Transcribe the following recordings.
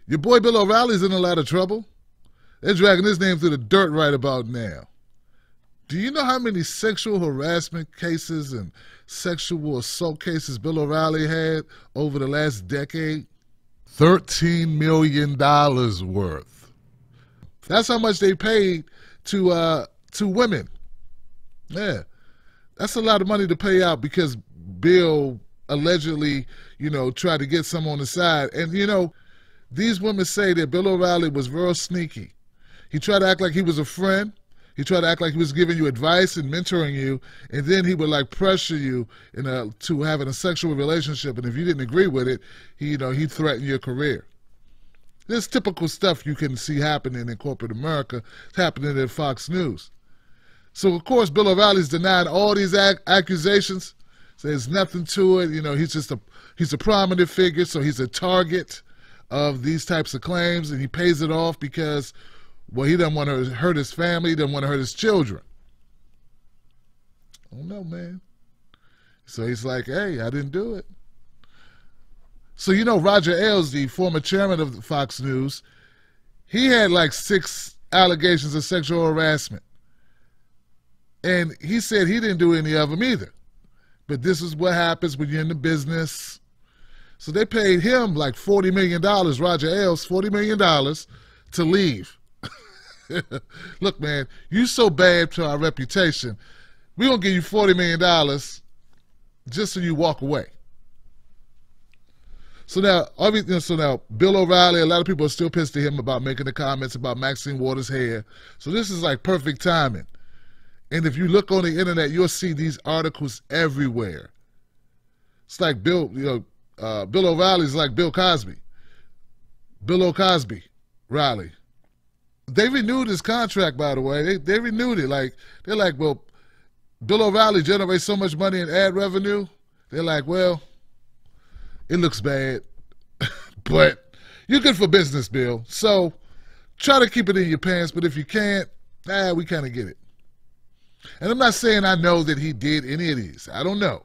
Your boy Bill O'Reilly's in a lot of trouble. They're dragging his name through the dirt right about now. Do you know how many sexual harassment cases and sexual assault cases Bill O'Reilly had over the last decade? $13 million worth. That's how much they paid to women. Yeah. That's a lot of money to pay out because Bill allegedly, tried to get some on the side. And, these women say that Bill O'Reilly was real sneaky. He tried to act like he was a friend. He tried to act like he was giving you advice and mentoring you, and then he would pressure you to having a sexual relationship. And if you didn't agree with it, he'd threaten your career. This typical stuff you can see happening in corporate America. It's happening at Fox News. So of course Bill O'Reilly's denied all these accusations. So there's nothing to it. He's a prominent figure, so he's a target of these types of claims, and he pays it off because, well, he doesn't want to hurt his family, he doesn't want to hurt his children. I don't know, man. So he's like, hey, I didn't do it. So Roger Ailes, the former chairman of Fox News, he had 6 allegations of sexual harassment. And he said he didn't do any of them either. But this is what happens when you're in the business. So they paid him $40 million, Roger Ailes, $40 million to leave. Look, man, you so bad to our reputation, we're going to give you $40 million just so you walk away. So now, Bill O'Reilly, a lot of people are still pissed at him about making the comments about Maxine Waters' hair. So this is perfect timing. And if you look on the internet, you'll see these articles everywhere. It's like Bill O'Reilly's like Bill Cosby. Bill O'Cosby, Reilly. They renewed his contract, by the way. They renewed it. They're like, well, Bill O'Reilly generates so much money in ad revenue. They're like, well, it looks bad, but you're good for business, Bill. So try to keep it in your pants, but if you can't, we kind of get it. And I'm not saying I know that he did any of these. I don't know.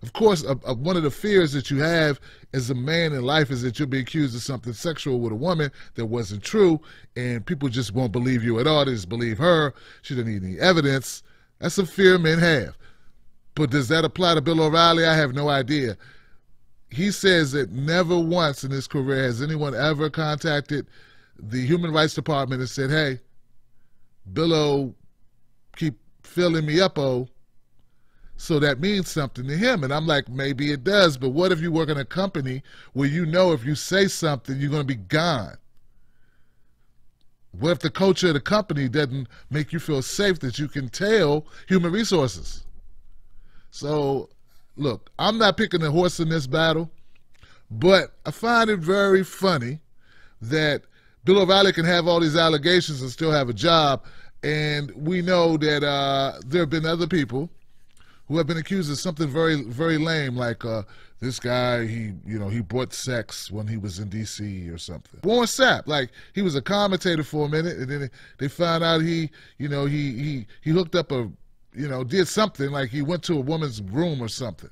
Of course, one of the fears that you have as a man in life is that you'll be accused of something sexual with a woman that wasn't true, and people just won't believe you at all. They just believe her. She doesn't need any evidence. That's a fear men have. But does that apply to Bill O'Reilly? I have no idea. He says that never once in his career has anyone ever contacted the Human Rights Department and said, hey, Bill O keep filling me up, so that means something to him. And I'm like, maybe it does, but what if you work in a company where if you say something, you're going to be gone? What if the culture of the company doesn't make you feel safe that you can tell human resources? So, look, I'm not picking a horse in this battle, but I find it very funny that Bill O'Reilly can have all these allegations and still have a job, and we know that there have been other people who have been accused of something very, very lame, like this guy, he bought sex when he was in D.C. or something. Born sap, he was a commentator for a minute, and then they found out he hooked up did something, like he went to a woman's room or something,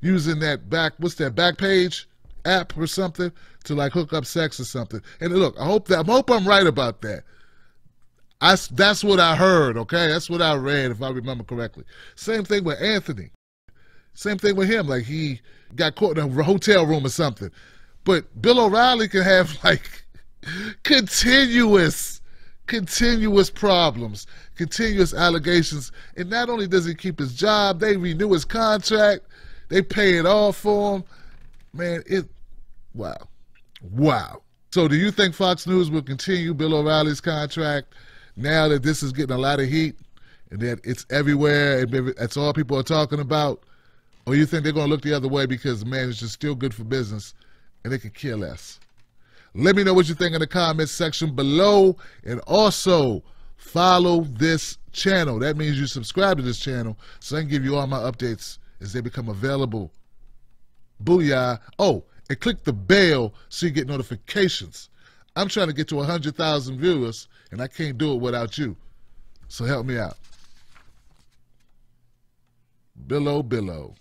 using that Backpage app or something to hook up sex or something. And look, I hope I'm right about that. That's what I heard, okay? That's what I read, if I remember correctly. Same thing with Anthony. Same thing with him. He got caught in a hotel room or something. But Bill O'Reilly can have, continuous problems, continuous allegations. And not only does he keep his job, they renew his contract. They pay it all for him. Man, wow. So do you think Fox News will continue Bill O'Reilly's contract now that this is getting a lot of heat and that it's everywhere and that's all people are talking about? Or you think they're going to look the other way because the man is just still good for business and they could care less? Let me know what you think in the comments section below, and also follow this channel. That means you subscribe to this channel so I can give you all my updates as they become available. Booyah. Oh, and click the bell so you get notifications. I'm trying to get to 100,000 viewers, and I can't do it without you. So help me out. Billo.